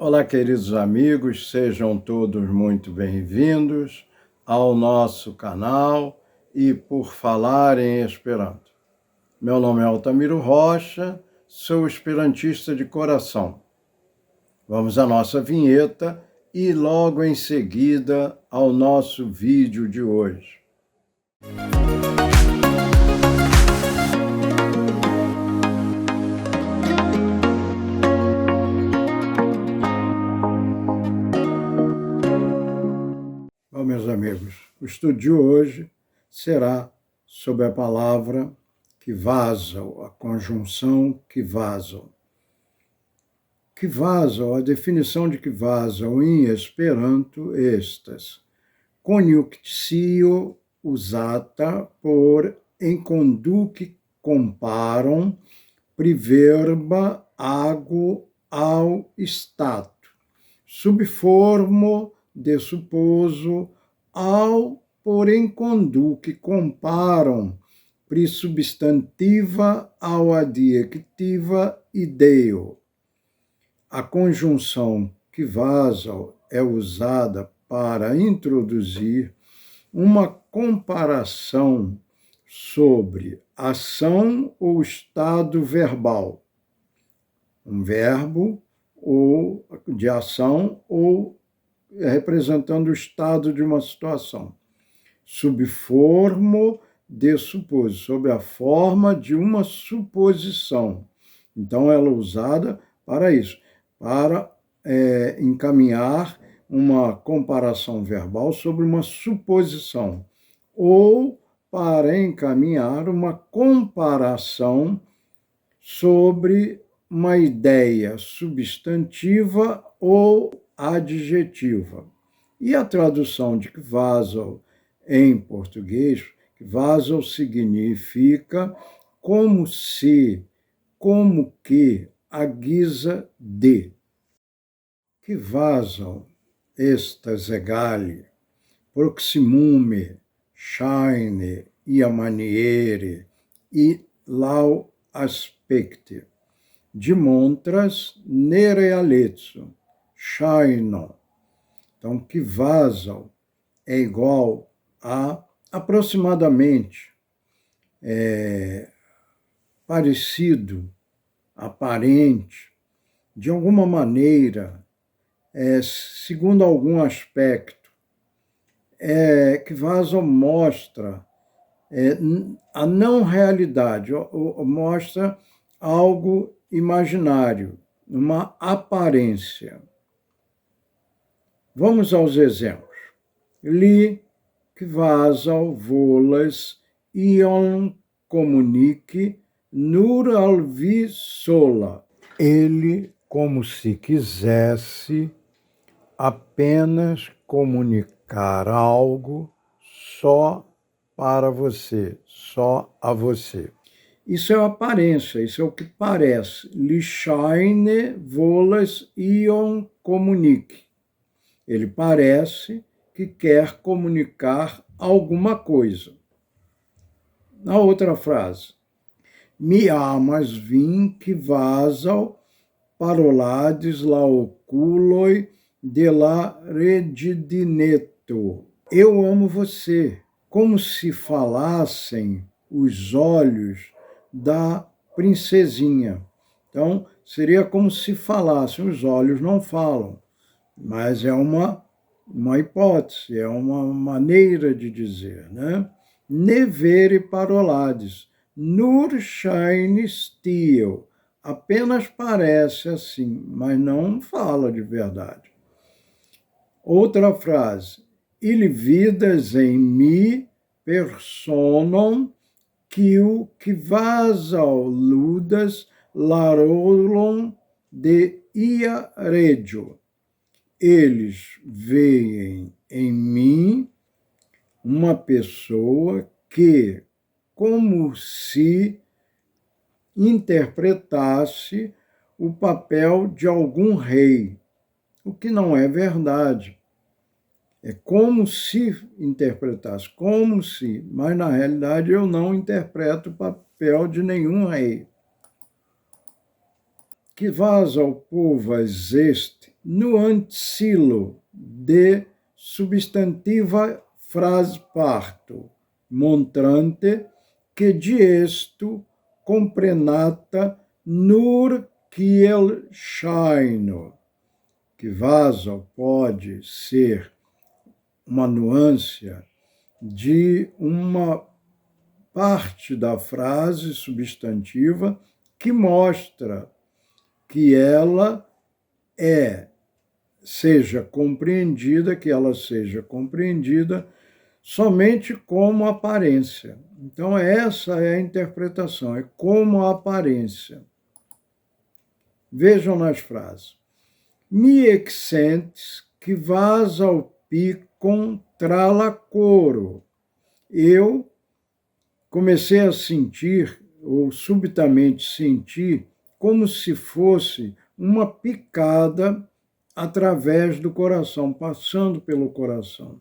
Olá, queridos amigos, sejam todos muito bem-vindos ao nosso canal e por falar em Esperanto. Meu nome é Altamiro Rocha, sou esperantista de coração. Vamos à nossa vinheta e logo em seguida ao nosso vídeo de hoje. Bom, meus amigos, o estudo de hoje será sobre a palavra kvazo, a conjunção kvazo. Kvazo, a definição de kvazo em Esperanto estas: conjunctio usata por enconduc comparam priverba ago ao stato, subformo de supposo ao por enconduc comparam prisubstantiva ao adjectiva ideo. A conjunção kvazo é usada para introduzir uma comparação sobre ação ou estado verbal, um verbo ou de ação ou representando o estado de uma situação, subformo de supposo, sob a forma de uma suposição. Então, ela é usada para isso, para encaminhar uma comparação verbal sobre uma suposição, ou para encaminhar uma comparação sobre uma ideia substantiva ou adjetiva. E a tradução de kvazo em português, kvazo significa como se, como que, à guisa de. Kvazo estas egale, proximume, shaine, iamaniere, e lau aspecte, demontras nerealetsu, shaino. Então, kvazo é igual a aproximadamente, parecido, aparente, de alguma maneira, segundo algum aspecto. Kvazo mostra a não realidade, mostra algo imaginário, uma aparência. Vamos aos exemplos. Li kvazo volas ion comunique nur al vi sola. Ele, como se quisesse apenas comunicar algo só para você, só a você. Isso é a aparência, isso é o que parece. Li shaine volas ion comunique. Ele parece que quer comunicar alguma coisa. Na outra frase, mi amas vin kvazo parolades la oculoi de la regidineto. Eu amo você, como se falassem os olhos da princesinha. Então, seria como se falassem, os olhos não falam, mas é uma hipótese, é uma maneira de dizer, né? Nevere parolades, nur shaine stio, apenas parece assim, mas não fala de verdade. Outra frase, ili vidas em mi personam quiu kvazo ludas larolon de ia regio. Eles veem em mim uma pessoa que, como se interpretasse o papel de algum rei, o que não é verdade. É como se interpretasse, como se, mas na realidade eu não interpreto o papel de nenhum rei. que vasal povas est no anticilo de substantiva frase parto, montrante que diesto comprenata nur kiel shaino, que vasal pode ser uma nuance de uma parte da frase substantiva que mostra que ela seja compreendida somente como aparência. Então, essa é a interpretação, é como a aparência. Vejam nas frases. Mi exentes que vas ao picon trala coro. Eu comecei a sentir, ou subitamente senti, como se fosse uma picada através do coração, passando pelo coração.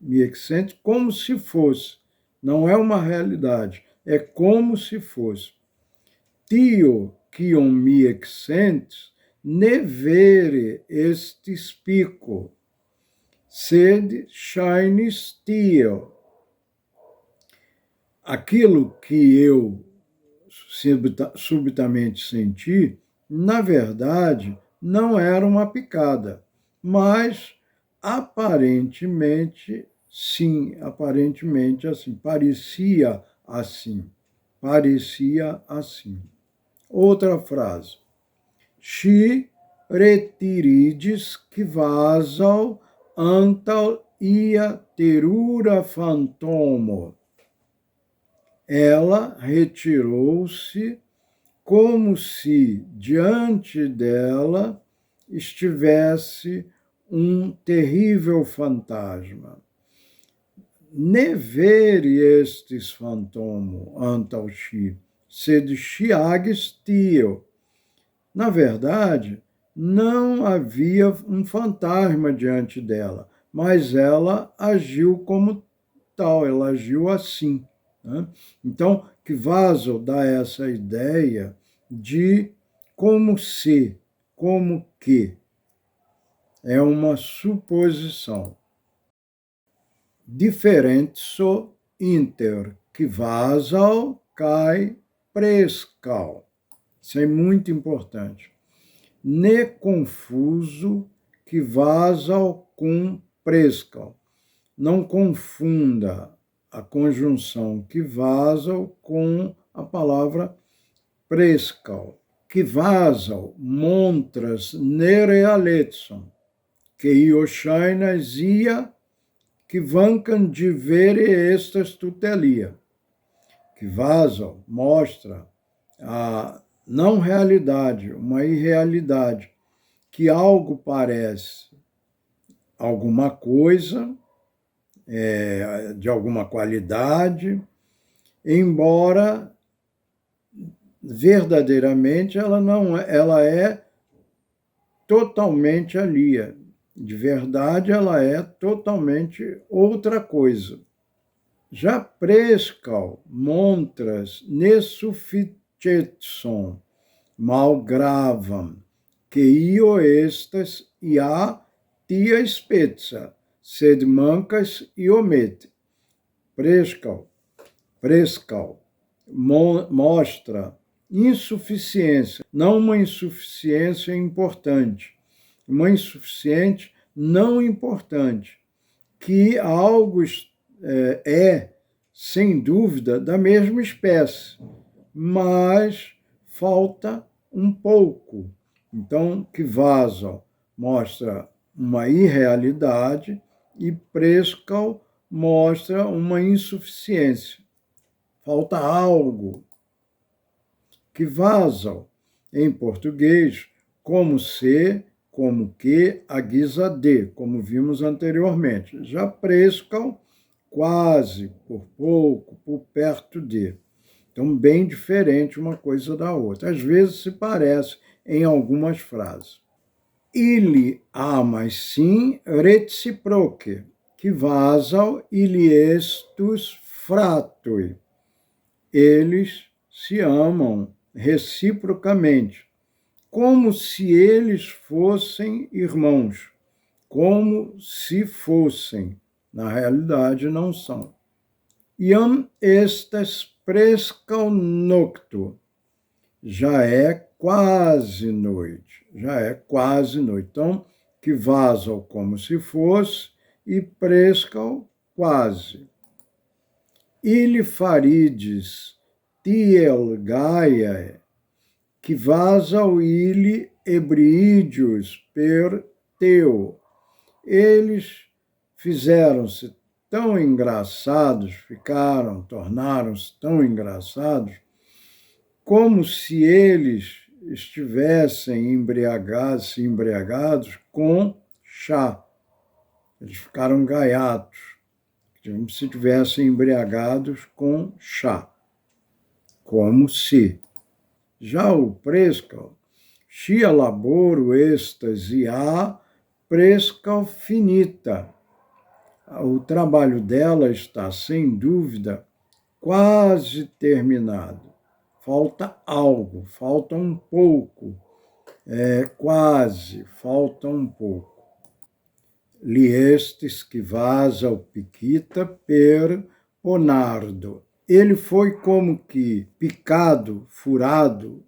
Me exente como se fosse, não é uma realidade, é como se fosse. Tio quion mi exentes, ne vere estis pico, sed shainis tio. Aquilo que eu subitamente senti, na verdade, não era uma picada, mas aparentemente, sim, aparentemente assim, parecia assim. Outra frase. Si retirides que vasal antal ia terura fantomo. Ela retirou-se como se diante dela estivesse um terrível fantasma. Ne vere estis fantomo antal si, sed si agis tio. Na verdade, não havia um fantasma diante dela, mas ela agiu como tal, ela agiu assim. Então, que Vasal dá essa ideia de como se, como que. É uma suposição. Differentio inter que Vasal kai prescal. Isso é muito importante. Ne confuso que Vasal com prescal. Não confunda a conjunção que Vasal com a palavra prescal. Que Vasal montras nerealetson, que io shainas ia que vancam de vere estas tutelia. Que Vasal mostra a não realidade, uma irrealidade, que algo parece alguma coisa, de alguma qualidade, embora verdadeiramente ela é totalmente alheia. De verdade, ela é totalmente outra coisa. Já prescal montras nesufficetson malgravam que io estas ia tia spezza, sed mancas iomet. Prescal mostra insuficiência, não uma insuficiência importante, uma insuficiente não importante, que algo sem dúvida, da mesma espécie, mas falta um pouco. Então, que Vasal mostra uma irrealidade e prescal mostra uma insuficiência. Falta algo. Que Vasal, em português, como se, como que, a guisa de, como vimos anteriormente. Já prescal, quase, por pouco, por perto de. Então, bem diferente uma coisa da outra. Às vezes se parece em algumas frases. Ili amas sim reciproque, que Vasal ili estus fratui. Eles se amam reciprocamente, como se eles fossem irmãos, como se fossem. Na realidade, não são. Iam estas prescal nocto. Já é quase noite. Já é quase noite. Então, que vasal como se fosse e prescal quase. Ili farides tiel Gaia, que vasal ili ebriidios per teu. Eles fizeram-se tão engraçados, tornaram-se tão engraçados, como se eles estivessem embriagados com chá. Eles ficaram gaiatos, como se estivessem embriagados com chá. Como se. Já o prescal, chia laboro êxtase a prescal finita. O trabalho dela está, sem dúvida, quase terminado. Falta algo, falta um pouco, quase, falta um pouco. Liestes que vaza o piquita per ponardo. Ele foi como que picado, furado,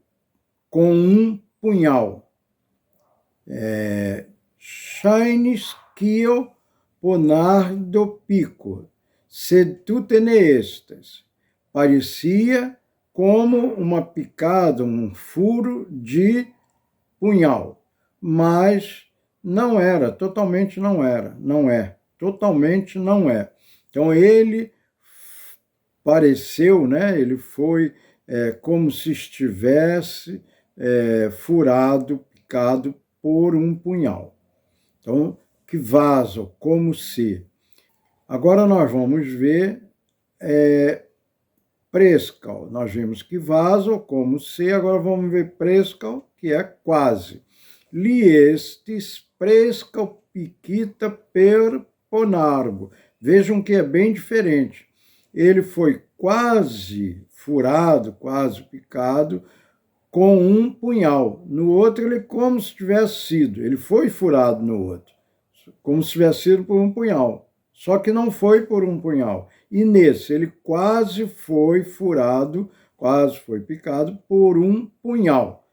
com um punhal. Shainis quio ponardo pico, sed tu tenestes. Parecia como uma picada, um furo de punhal, mas não era, totalmente não era, não é, totalmente não é. Então ele pareceu, né? Ele foi como se estivesse furado, picado por um punhal. Então, que vaso, como se. Agora nós vamos ver prescal. Nós vimos que vaso, como se, agora vamos ver prescal, que é quase. Liestis prescal piquita per ponargo. Vejam que é bem diferente. Ele foi quase furado, quase picado, com um punhal. No outro, ele como se tivesse sido. Ele foi furado no outro, como se tivesse sido por um punhal. Só que não foi por um punhal. E nesse, ele quase foi furado, quase foi picado por um punhal.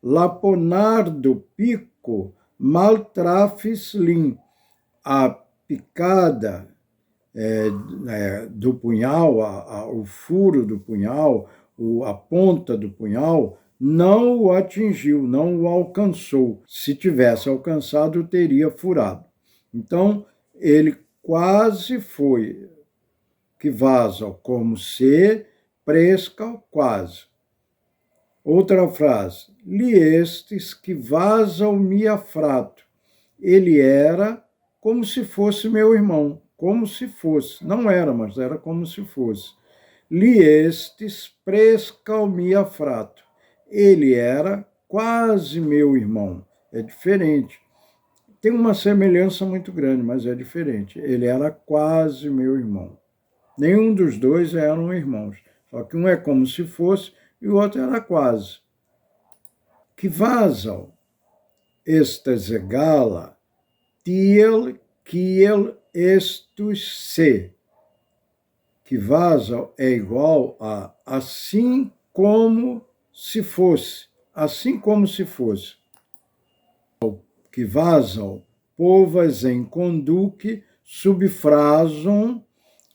Laponardo pico maltrafis lim. A picada do punhal, o furo do punhal, a ponta do punhal, não o atingiu, não o alcançou. Se tivesse alcançado, teria furado. Então, ele quase foi, que vaza como se, prescal quase. Outra frase, liestes que vaza o miafrato. Ele era como se fosse meu irmão, como se fosse. Não era, mas era como se fosse. Liestes prescal miafrato. Ele era quase meu irmão. É diferente. Tem uma semelhança muito grande, mas é diferente. Ele era quase meu irmão. Nenhum dos dois eram irmãos. Só que um é como se fosse e o outro era quase. Que vasal estas egala tiel kiel estus se. Que vasal é igual a assim como se fosse. Assim como se fosse. Que vasal povas em conduque subfrasum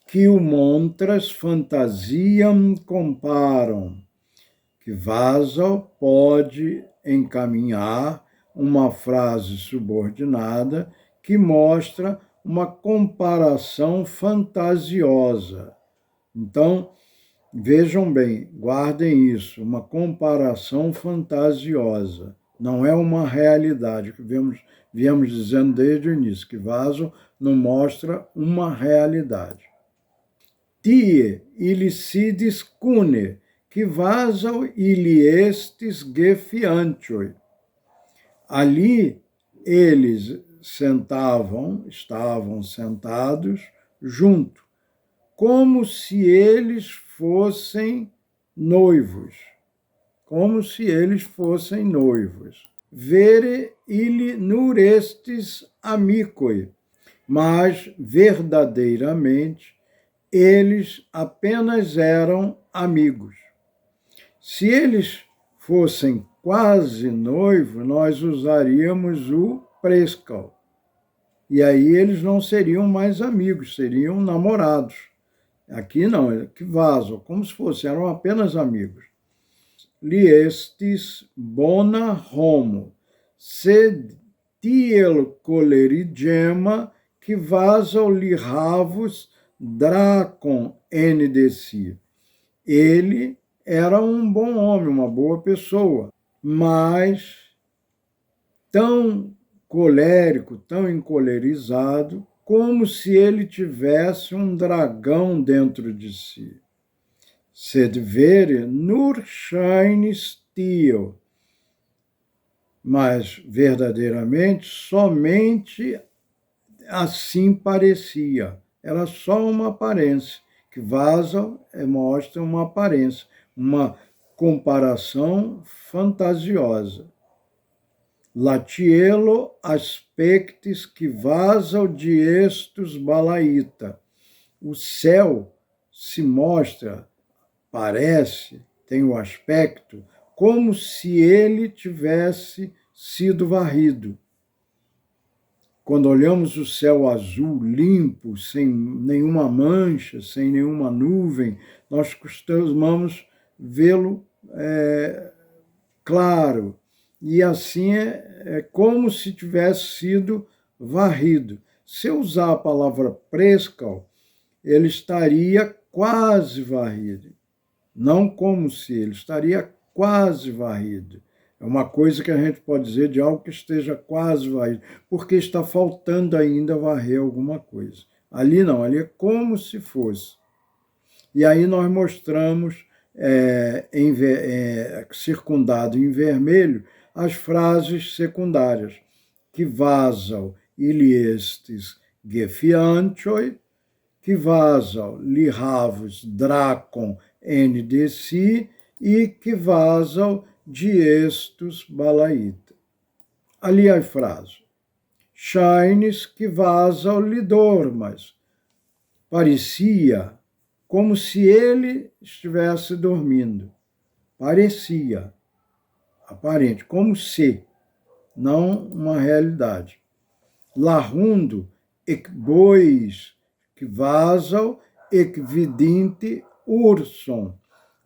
que o montras fantasiam comparam. Que vasal pode encaminhar uma frase subordinada que mostra uma comparação fantasiosa. Então, vejam bem, guardem isso, uma comparação fantasiosa. Não é uma realidade, que viemos dizendo desde o início, que vaso não mostra uma realidade. Tie ilicides cune, que vasal iliestes gefiantioi. Ali eles estavam sentados junto, como se eles fossem noivos, como se eles fossem noivos. Vere ili nur estis amicoi, mas verdadeiramente eles apenas eram amigos. Se eles fossem quase noivos, nós usaríamos o prescal. E aí eles não seriam mais amigos, seriam namorados. Aqui não, que vaso, como se fossem, eram apenas amigos. Li estis bona homo, sed tiel colerigema que vaso li havus dracon ene de si. Ele era um bom homem, uma boa pessoa, mas tão colérico, tão encolerizado, como se ele tivesse um dragão dentro de si. Sed vere nur ŝajnis tio. Mas, verdadeiramente, somente assim parecia. Era só uma aparência, que vaza mostra uma aparência, uma comparação fantasiosa. Latielo aspectis que vazam diestus balaíta. O céu se mostra, parece, tem o aspecto, como se ele tivesse sido varrido. Quando olhamos o céu azul, limpo, sem nenhuma mancha, sem nenhuma nuvem, nós costumamos vê-lo claro. E assim é como se tivesse sido varrido. Se eu usar a palavra prescal, ele estaria quase varrido. Não como se, ele estaria quase varrido. É uma coisa que a gente pode dizer de algo que esteja quase varrido, porque está faltando ainda varrer alguma coisa. Ali não, ali é como se fosse. E aí nós mostramos, circundado em vermelho, as frases secundárias, que vazam ili estis gefiantioi, que vazam li havus dracon ene de si, e que vazam diestus balaíta. Ali a frase, shainis que vazam li dormas. Parecia como se ele estivesse dormindo. Parecia, aparente, como se, não uma realidade. Larundo, ec bois, que vazam, ec vidinte urson.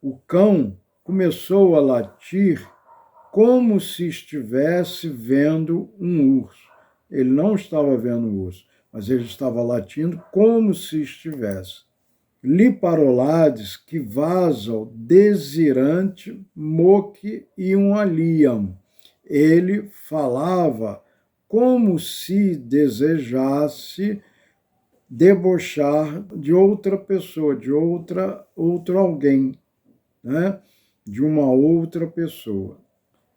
O cão começou a latir como se estivesse vendo um urso. Ele não estava vendo um urso, mas ele estava latindo como se estivesse. Liparolades que vazam desirante moque e um aliam. Ele falava como se desejasse debochar de outra pessoa, de outro alguém, né? De uma outra pessoa.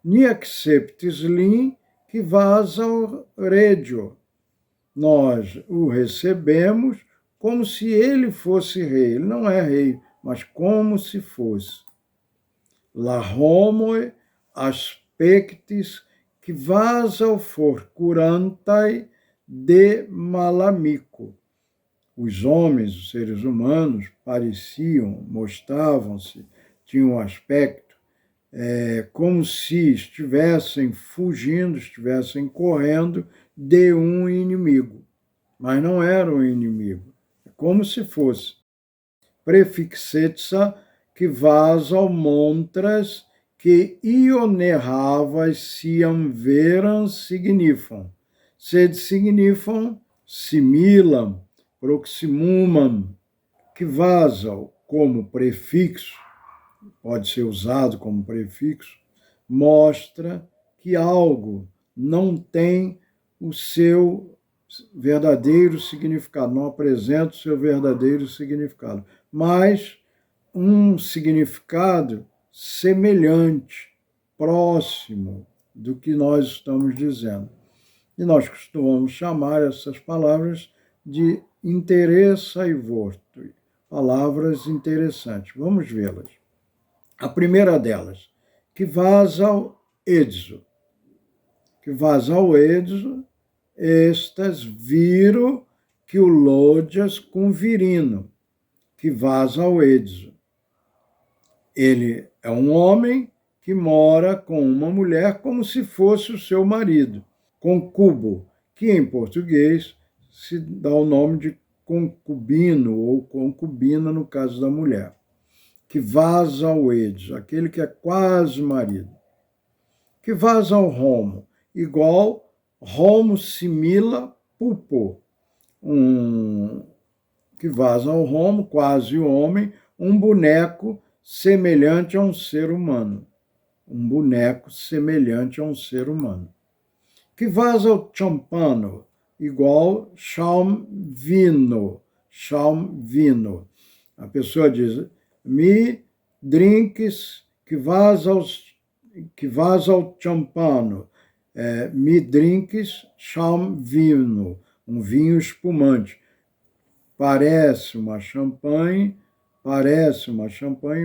Ni acceptis lin que vazam regio. Nós o recebemos como se ele fosse rei. Ele não é rei, mas como se fosse. La homo aspectis que vazam for curantai de malamico. Os homens, os seres humanos, pareciam, mostravam-se, tinham um aspecto como se estivessem fugindo, estivessem correndo de um inimigo. Mas não era um inimigo. É como se fosse. Prefixetsa que vazam montras que ionerravas siam veram signifam. Sed signifam similam, proximumam, que vazam como prefixo, pode ser usado como prefixo, mostra que algo não tem o seu verdadeiro significado, não apresenta o seu verdadeiro significado, mas um significado semelhante, próximo do que nós estamos dizendo. E nós costumamos chamar essas palavras de interessaivorto, palavras interessantes. Vamos vê-las. A primeira delas, que vaza ao Êxodo. Que vaza ao Êxodo, estas viro que o Lodias com virino, que vaza ao Êxodo. Ele é um homem que mora com uma mulher como se fosse o seu marido, concubo, que em português se dá o nome de concubino ou concubina no caso da mulher, que vaza ao Êxodo, aquele que é quase marido. Que vaza ao Homo, igual Homo simila pupo, que vaza ao Homo, quase homem, um boneco semelhante a um ser humano. Um boneco semelhante a um ser humano. Que vaza ao Champano, igual Chalvino. A pessoa diz, me drinks, que vaza ao Champano, me drinks Chalvino, um vinho espumante. Parece uma champanhe,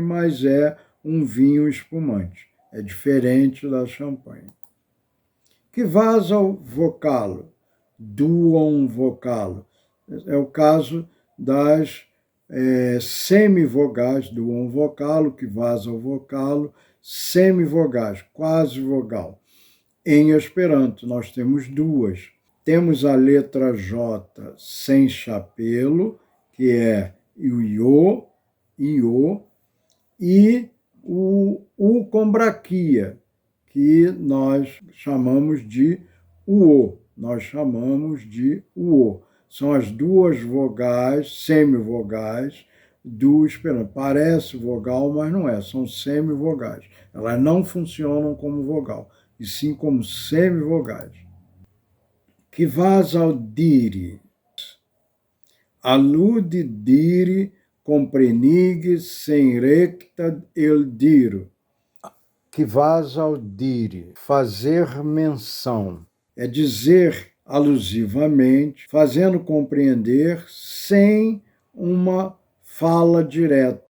mas é um vinho espumante. É diferente da champanhe. Que vaza ao vocalo, duum vocalo. É o caso das semivogais, duum vocalo, que vaza ao vocalo, semivogais, quase vogal. Em Esperanto, nós temos duas. Temos a letra J sem chapelo, que é o iô, e o U com braquia, que nós chamamos de uô. São as duas vogais, semivogais, do Esperanto. Parece vogal, mas não é, são semivogais. Elas não funcionam como vogal, e sim como semivogais. Que vaza ao diri. Alude diri comprenig sem recta el diro. Que vaza ao diri. Fazer menção. É dizer alusivamente, fazendo compreender sem uma fala direta.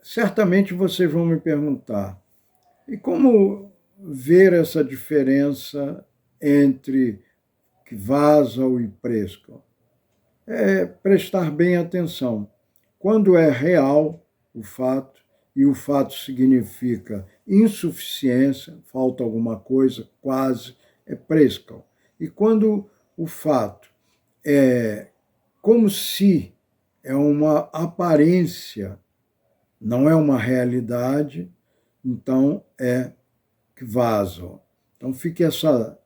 Certamente vocês vão me perguntar, e como ver essa diferença entre que vaza e presco? É prestar bem atenção. Quando é real o fato, e o fato significa insuficiência, falta alguma coisa, quase, é prescal. E quando o fato é como se é uma aparência, não é uma realidade, então é que vaza. Então fique essa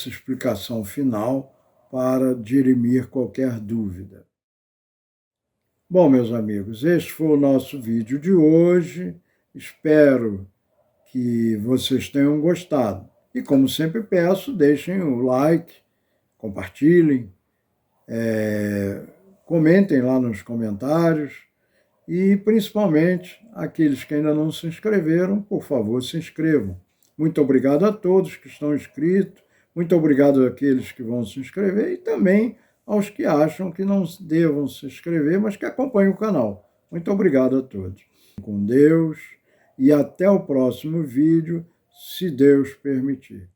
explicação final para dirimir qualquer dúvida. Bom, meus amigos, este foi o nosso vídeo de hoje. Espero que vocês tenham gostado. E como sempre peço, deixem o like, compartilhem, comentem lá nos comentários e, principalmente, aqueles que ainda não se inscreveram, por favor, se inscrevam. Muito obrigado a todos que estão inscritos, muito obrigado àqueles que vão se inscrever e também aos que acham que não devam se inscrever, mas que acompanham o canal. Muito obrigado a todos. Com Deus e até o próximo vídeo, se Deus permitir.